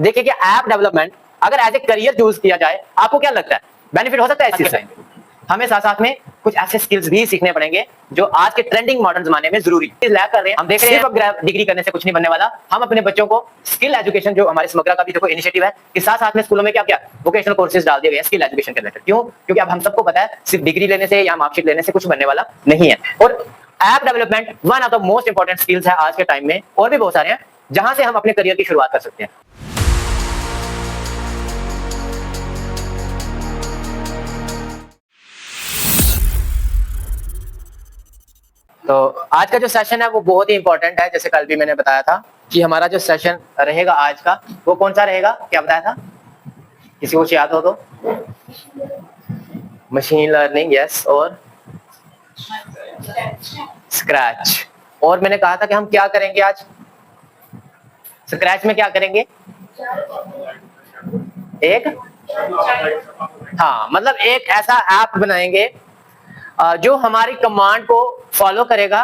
देखिए कि app development अगर एज ए करियर चूज किया जाए, आपको क्या लगता है बेनिफिट हो सकता है इस चीज से? हमें साथ साथ में कुछ ऐसे स्किल्स भी सीखने पड़ेंगे जो आज के ट्रेंडिंग मॉडर्न जमाने में जरूरी लैक कर रहे हैं। हम देख रहे हैं सिर्फ डिग्री करने से कुछ नहीं बनने वाला। हम अपने बच्चों को स्किल एजुकेशन, जो हमारे समग्रा का भी देखो इनिशिएटिव है कि साथ साथ में स्कूलों में क्या क्या वोकेशनल कोर्सेज डाल दिए गए स्किल एजुकेशन के रिलेटेड। क्यों? क्योंकि अब हम सबको पता है सिर्फ डिग्री लेने से या मार्कशीट लेने से कुछ बनने वाला नहीं है। और app development one of the most important skills है आज के टाइम में, और भी बहुत सारे हैं जहां से हम अपने करियर की शुरुआत कर सकते हैं। तो आज का जो सेशन है वो बहुत ही इंपॉर्टेंट है। जैसे कल भी मैंने बताया था कि हमारा जो सेशन रहेगा आज का वो कौन सा रहेगा, क्या बताया था? किसी को याद हो तो? मशीन लर्निंग, यस, और स्क्रैच। और मैंने कहा था कि हम क्या करेंगे आज स्क्रैच में, क्या करेंगे? मतलब एक ऐसा ऐप बनाएंगे जो हमारी कमांड को फॉलो करेगा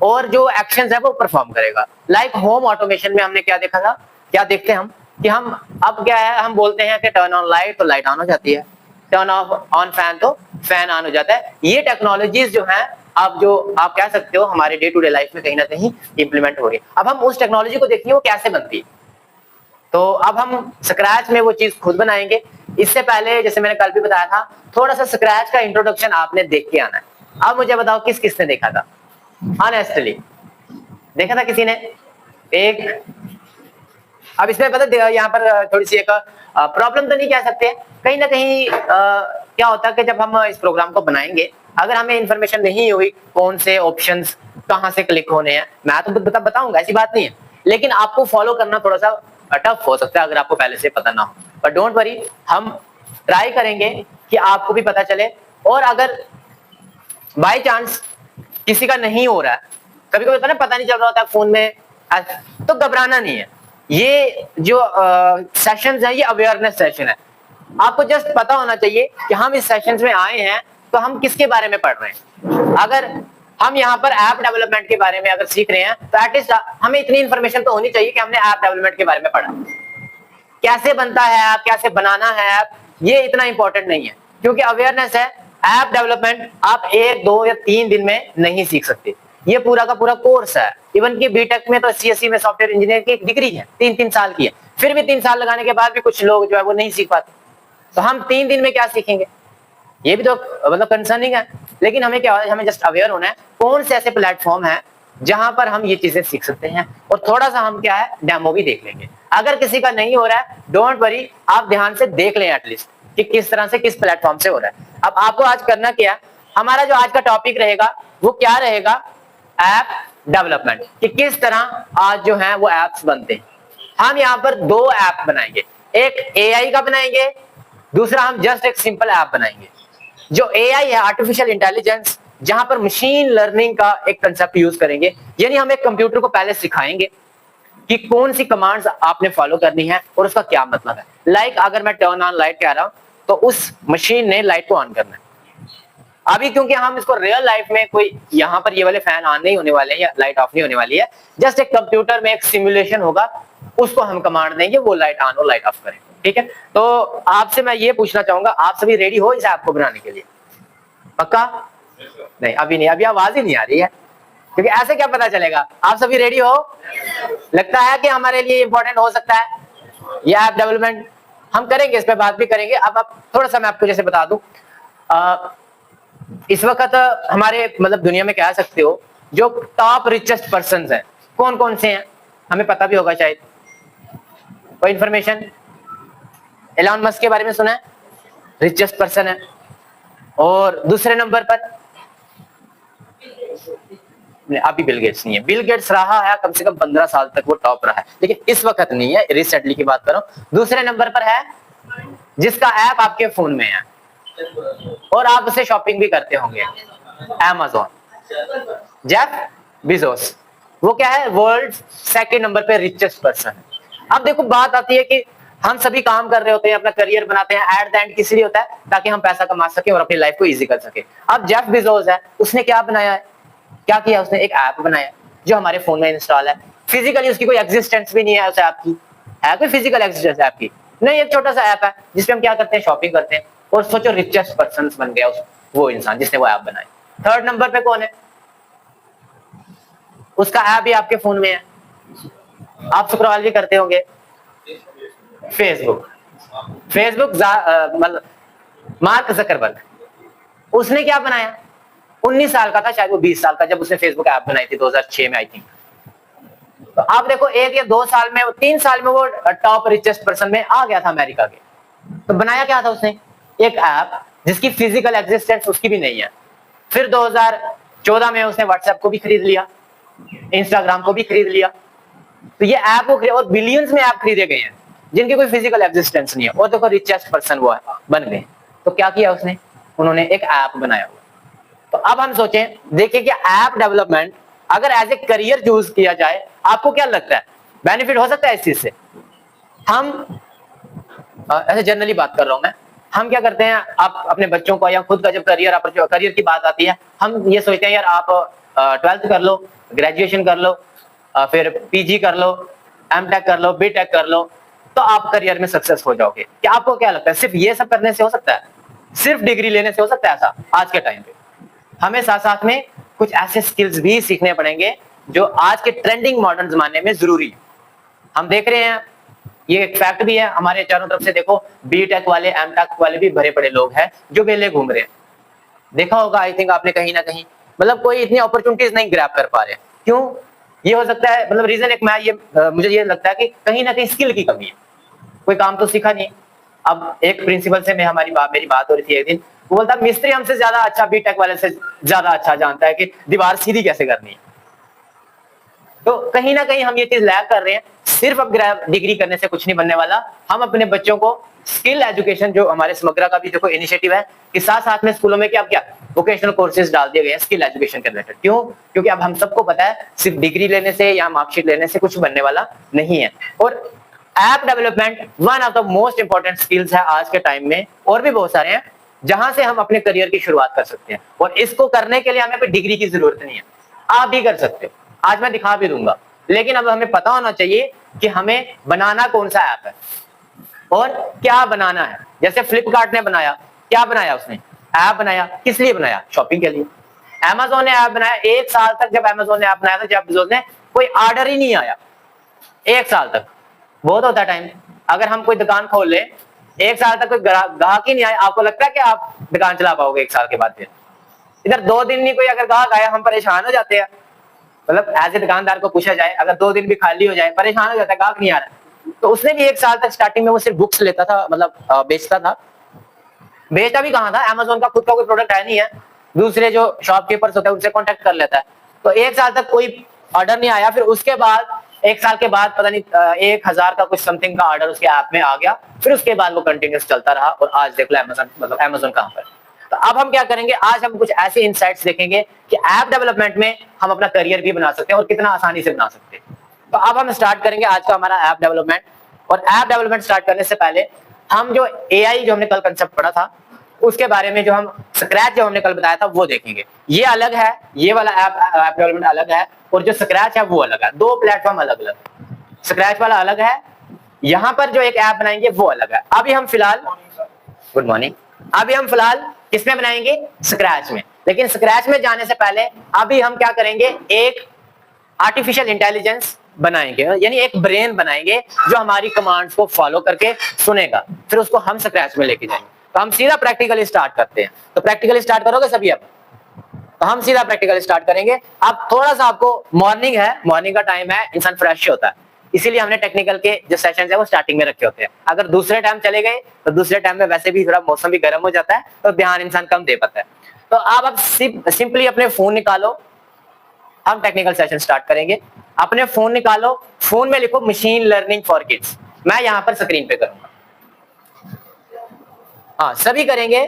और जो एक्शंस है वो परफॉर्म करेगा। लाइक होम ऑटोमेशन में हमने क्या देखा था, क्या देखते हैं हम कि हम अब क्या है, हम बोलते हैं कि टर्न ऑन लाइट तो लाइट ऑन हो जाती है, टर्न ऑफ ऑन फैन तो फैन ऑन हो जाता है। ये टेक्नोलॉजीज जो है अब जो आप कह सकते हो हमारे डे टू डे लाइफ में कहीं ना कहीं इंप्लीमेंट हो रही है। अब हम उस टेक्नोलॉजी को देखिए वो कैसे बनती है। तो अब हम स्क्रैच में वो चीज खुद बनाएंगे। इससे पहले जैसे मैंने कल भी बताया था, थोड़ा सा स्क्रैच का इंट्रोडक्शन आपने देख के आना है। अब मुझे बताओ किस किसने देखा था? ऑनेस्टली देखा था किसी ने? एक अब इसमें पता यहाँ पर थोड़ी सी एक प्रॉब्लम तो नहीं कह सकते, कहीं ना कहीं क्या होता है कि जब हम इस प्रोग्राम को बनाएंगे, अगर हमें इंफॉर्मेशन नहीं हुई कौन से ऑप्शंस कहाँ से क्लिक होने हैं, मैं तो बताऊंगा, ऐसी बात नहीं है, लेकिन आपको फॉलो करना थोड़ा सा टफ हो सकता है अगर आपको पहले से पता ना हो। पर डोंट वरी, हम ट्राई करेंगे कि आपको भी पता चले। और अगर बाय चांस किसी का नहीं हो रहा है, कभी कभी होता है ना, पता नहीं चल रहा होता है फोन में, तो घबराना नहीं है। ये जो सेशंस है ये अवेयरनेस सेशन है। आपको जस्ट पता होना चाहिए कि हम इस सेशंस में आए हैं तो हम किसके बारे में पढ़ रहे हैं। अगर हम यहाँ पर ऐप डेवलपमेंट के बारे में अगर सीख रहे हैं तो एटलीस्ट हमें इतनी इंफॉर्मेशन तो होनी चाहिए कि हमने ऐप डेवलपमेंट के बारे में पढ़ा, कैसे बनता है ऐप, कैसे बनाना है ऐप। ये इतना इंपॉर्टेंट नहीं है, क्योंकि अवेयरनेस है। ऐप डेवलपमेंट आप 1, 2 या 3 दिन में नहीं सीख सकते, ये पूरा का पूरा कोर्स है। इवन की बीटेक में तो सीएससी में सॉफ्टवेयर इंजीनियर की एक डिग्री है, 3-3 साल की है, फिर भी 3 साल लगाने के बाद भी कुछ लोग जो है वो नहीं सीख पाते। तो हम 3 दिन में क्या सीखेंगे, ये भी तो मतलब कंसर्निंग है। लेकिन हमें क्या है, हमें जस्ट अवेयर होना है कौन से ऐसे प्लेटफॉर्म है जहां पर हम ये चीजें सीख सकते हैं। और थोड़ा सा हम क्या है डेमो भी देख लेंगे। अगर किसी का नहीं हो रहा है, डोंट वरी, आप ध्यान से देख लें एटलीस्ट कि किस तरह से किस प्लेटफॉर्म से हो रहा है। अब आपको आज करना क्या है, हमारा जो आज का टॉपिक रहेगा वो क्या रहेगा, ऐप डेवलपमेंट, कि किस तरह आज जो है वो एप्स बनते हैं। हम यहाँ पर 2 ऐप बनाएंगे, एक एआई का बनाएंगे, दूसरा हम जस्ट एक सिंपल ऐप बनाएंगे। जो एआई है, आर्टिफिशियल इंटेलिजेंस, जहां पर मशीन लर्निंग का एक कंसेप्ट यूज करेंगे, यानी हम एक कंप्यूटर को पहले सिखाएंगे कि कौन सी कमांड्स आपने फॉलो करनी है और उसका क्या मतलब है। लाइक अगर मैं टर्न ऑन लाइट कह रहा हूं तो उस मशीन ने लाइट को ऑन करना है। अभी क्योंकि हम इसको रियल लाइफ में कोई यहाँ पर ये वाले फैन ऑन नहीं होने वाले हैं या लाइट ऑफ नहीं होने वाली है, जस्ट एक कंप्यूटर में एक सिमुलेशन होगा, उसको हम कमांड देंगे, वो लाइट ऑन और लाइट ऑफ करें। ठीक है, तो आपसे मैं ये पूछना चाहूंगा, आप सभी रेडी हो इस ऐप को बनाने के लिए? पक्का? नहीं, अभी नहीं, अभी आवाज ही नहीं आ रही है, क्योंकि ऐसे क्या पता चलेगा आप सभी रेडी हो? लगता है कि हमारे लिए इंपॉर्टेंट हो सकता है ये ऐप डेवलपमेंट। हम करेंगे, इस पे बात भी करेंगे। अब थोड़ा सा मैं आपको जैसे बता दूं, इस वक्त हमारे मतलब दुनिया में कह सकते हो जो टॉप रिचेस्ट पर्सन हैं, कौन कौन से हैं हमें पता भी होगा शायद, कोई इंफॉर्मेशन? एलन मस्क के बारे में सुना है, रिचेस्ट पर्सन है। और दूसरे नंबर पर अभी बिल गेट्स नहीं है, बिल गेट्स रहा है कम से कम 15 साल तक वो टॉप रहा है, लेकिन इस वक्त नहीं है, रिसेंटली की बात करो। दूसरे नंबर पर है जिसका ऐप आपके फोन में है और आप उसे शॉपिंग भी करते होंगे, Amazon, जेफ बेजोस। वो क्या है, वर्ल्ड सेकंड नंबर पे रिचेस्ट पर्सन है। अब देखो बात आती है कि हम सभी काम कर रहे होते हैं, अपना करियर बनाते हैं, एट द एंड किस लिए होता है, ताकि हम पैसा कमा सके और अपनी लाइफ को इजी कर सके। अब जेफ बेजोस है, उसने क्या बनाया है, क्या किया उसने, एक ऐप बनाया जो हमारे फोन में इंस्टॉल है। फिजिकली उसकी कोई एग्जिस्टेंस भी नहीं है उस ऐप की, है कोई फिजिकल एग्जिस्टेंस ऐप की? नहीं, एक छोटा सा ऐप है जिसपे हम क्या करते हैं, शॉपिंग करते हैं। और सोचो रिचेस्ट पर्सन बन गया वो इंसान जिसने वो ऐप बनाई। थर्ड नंबर पे कौन है? उसका ऐप भी आपके फोन में है, आप स्क्रॉल भी करते होंगे। फेसबुक। फेसबुक मतलब मार्क जकरबर्ग, उसने क्या बनाया? 19 साल का था शायद, वो 20 साल का जब उसने फेसबुक ऐप बनाई थी 2006 में आई थिंक। तो आप देखो 1 या 2 साल में, 3 साल में वो टॉप रिचेस्ट पर्सन में आ गया था अमेरिका के। तो बनाया क्या था उसने? एक ऐप जिसकी फिजिकल एग्जिस्टेंस उसकी भी नहीं है। फिर 2014 में उसने व्हाट्सएप को भी खरीद लिया, इंस्टाग्राम को भी खरीद लिया। तो ये ऐप को और बिलियंस में ऐप खरीदे गए हैं जिनकी कोई फिजिकल एग्जिस्टेंस नहीं है, और देखो रिचेस्ट पर्सन वो बन गए। तो क्या किया उसने? उन्होंने एक ऐप बनाया हुआ। तो अब हम सोचें, देखिए कि ऐप डेवलपमेंट अगर एज ए करियर चूज किया जाए, आपको क्या लगता है बेनिफिट हो सकता है इस चीज से? हम ऐसे जनरली बात कर रहा हूं मैं, हम क्या करते हैं, आप अपने बच्चों को या खुद का जब करियर की बात आती है, हम ये सोचते हैं यार आप 12th कर लो, ग्रेजुएशन कर लो, फिर पीजी कर लो, एमटेक कर लो, बीटेक कर लो, तो आप करियर में सक्सेस हो जाओगे। क्या आपको क्या लगता है सिर्फ ये सब करने से हो सकता है? सिर्फ डिग्री लेने से हो सकता है ऐसा? आज के टाइम पे हमें साथ साथ में कुछ ऐसे स्किल्स भी सीखने पड़ेंगे जो आज के ट्रेंडिंग मॉडर्न जमाने में जरूरी है। हम देख रहे हैं, ये एक फैक्ट भी है, हमारे चारों तरफ से देखो बीटेक वाले, एमटेक वाले भी भरे पड़े लोग हैं जो बेले घूम रहे हैं। देखा होगा आई थिंक आपने कहीं ना कहीं, मतलब कोई इतनी अपॉर्चुनिटीज नहीं ग्रैब कर पा रहे। क्यों? ये हो सकता है, मतलब रीजन एक मैं मुझे ये लगता है कि कहीं ना कहीं स्किल की कमी है, कोई काम तो सीखा नहीं। अब एक प्रिंसिपल से मेरी बात हो रही थी एक दिन, वो बोलता मिस्त्री हमसे ज्यादा अच्छा, बीटेक वाले से ज्यादा अच्छा जानता है कि दीवार सीधी कैसे करनी है। तो कहीं ना कहीं हम ये चीज लैग कर रहे हैं। सिर्फ अब डिग्री करने से कुछ नहीं बनने वाला। हम अपने बच्चों को स्किल एजुकेशन, जो हमारे समग्रा का भी देखो इनिशिएटिव है कि साथ साथ में स्कूलों में क्या वोकेशनल कोर्सेज डाल दिए गए हैं स्किल एजुकेशन के रिलेटेड। क्यों? क्योंकि अब हम सबको पता है सिर्फ डिग्री लेने से या मार्कशीट लेने से कुछ बनने वाला नहीं है। और app development one of the most important skills है आज के टाइम में, और भी बहुत सारे हैं जहां से हम अपने करियर की शुरुआत कर सकते हैं। और इसको करने के लिए हमें कोई डिग्री की जरूरत नहीं है, आप भी कर सकते हो। आज मैं दिखा भी दूंगा, लेकिन अब हमें पता होना चाहिए कि हमें बनाना कौन सा ऐप है और क्या बनाना है। जैसे फ्लिपकार्ट ने बनाया, क्या बनाया उसने? ऐप बनाया। किस लिए बनाया? शॉपिंग के लिए। अमेज़न ने ऐप बनाया। 1 साल तक जब अमेज़न ने ऐप बनाया था, जब अमेज़न ने कोई ऑर्डर ही नहीं आया 1 साल तक। बहुत होता है टाइम। अगर हम कोई दुकान खोल ले, 1 साल तक कोई ग्राहक ही नहीं आया, आपको लगता है कि आप दुकान चला पाओगे 1 साल के बाद? फिर इधर 2 दिन नहीं कोई अगर ग्राहक आया, हम परेशान हो जाते हैं। मतलब एज ए दुकानदार को पूछा जाए, अगर 2 दिन भी खाली हो जाए, परेशान हो जाता है, ग्राहक नहीं आ रहा। तो उसने भी 1 साल तक स्टार्टिंग में वो सिर्फ बुक्स लेता था, मतलब बेचता था। बेचता भी कहाँ था? अमेज़न का खुद का कोई प्रोडक्ट है नहीं है, दूसरे जो शॉपकीपर्स होते हैं उनसे कॉन्टेक्ट कर लेता है। तो 1 साल तक कोई ऑर्डर नहीं आया। फिर उसके बाद 1 साल के बाद पता नहीं 1000 का कुछ समथिंग का ऑर्डर उसके ऐप में आ गया। फिर उसके बाद वो कंटिन्यूस चलता रहा, और आज देख लो अमेज़न कहाँ पर। तो अब हम क्या करेंगे, आज हम कुछ ऐसे इनसाइट्स देखेंगे कि ऐप डेवलपमेंट में हम अपना करियर भी बना सकते हैं और कितना आसानी से बना सकते हैं। तो अब हम स्टार्ट करेंगे आज का हमारा ऐप डेवलपमेंट। और ऐप डेवलपमेंट स्टार्ट करने से पहले हम जो एआई जो हमने कल कंसेप्ट पढ़ा था उसके बारे में, जो हम स्क्रैच जो हमने कल बताया था वो देखेंगे। ये अलग है, ये वाला ऐप डेवलपमेंट अलग है, और जो स्क्रैच है वो अलग है। 2 प्लेटफॉर्म अलग अलग, स्क्रैच वाला अलग है, यहाँ पर जो एक ऐप बनाएंगे वो अलग है। अभी हम फिलहाल, गुड मॉर्निंग, अभी हम फिलहाल किसमें बनाएंगे? स्क्रैच में। लेकिन स्क्रैच में जाने से पहले अभी हम क्या करेंगे, एक आर्टिफिशियल इंटेलिजेंस बनाएंगे, यानी एक ब्रेन बनाएंगे जो हमारी कमांड्स को फॉलो करके सुनेगा, फिर उसको हम स्क्रैच में लेके जाएंगे। तो हम सीधा प्रैक्टिकली स्टार्ट करते हैं। तो प्रैक्टिकली स्टार्ट करोगे सभी? अब तो हम सीधा प्रैक्टिकली स्टार्ट करेंगे। अब थोड़ा सा आपको, मॉर्निंग है, मॉर्निंग का टाइम है, इंसान फ्रेश होता है, इसीलिए हमने टेक्निकल के जो सेशंस है वो स्टार्टिंग में रखे होते हैं। अगर दूसरे टाइम चले गए तो दूसरे टाइम में वैसे भी थोड़ा मौसम भी गर्म हो जाता है, तो ध्यान इंसान कम दे पाता है। तो आप सिंपली अपने फोन निकालो, हम टेक्निकल सेशन स्टार्ट करेंगे। अपने फोन निकालो, फोन में लिखो मशीन लर्निंग फॉर किड्स। मैं यहाँ पर स्क्रीन पे करूंगा, हाँ सभी करेंगे।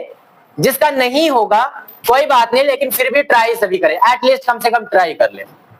जिसका नहीं होगा कोई बात नहीं, लेकिन फिर भी ट्राई सभी करें, एटलीस्ट कम से कम ट्राई कर ले।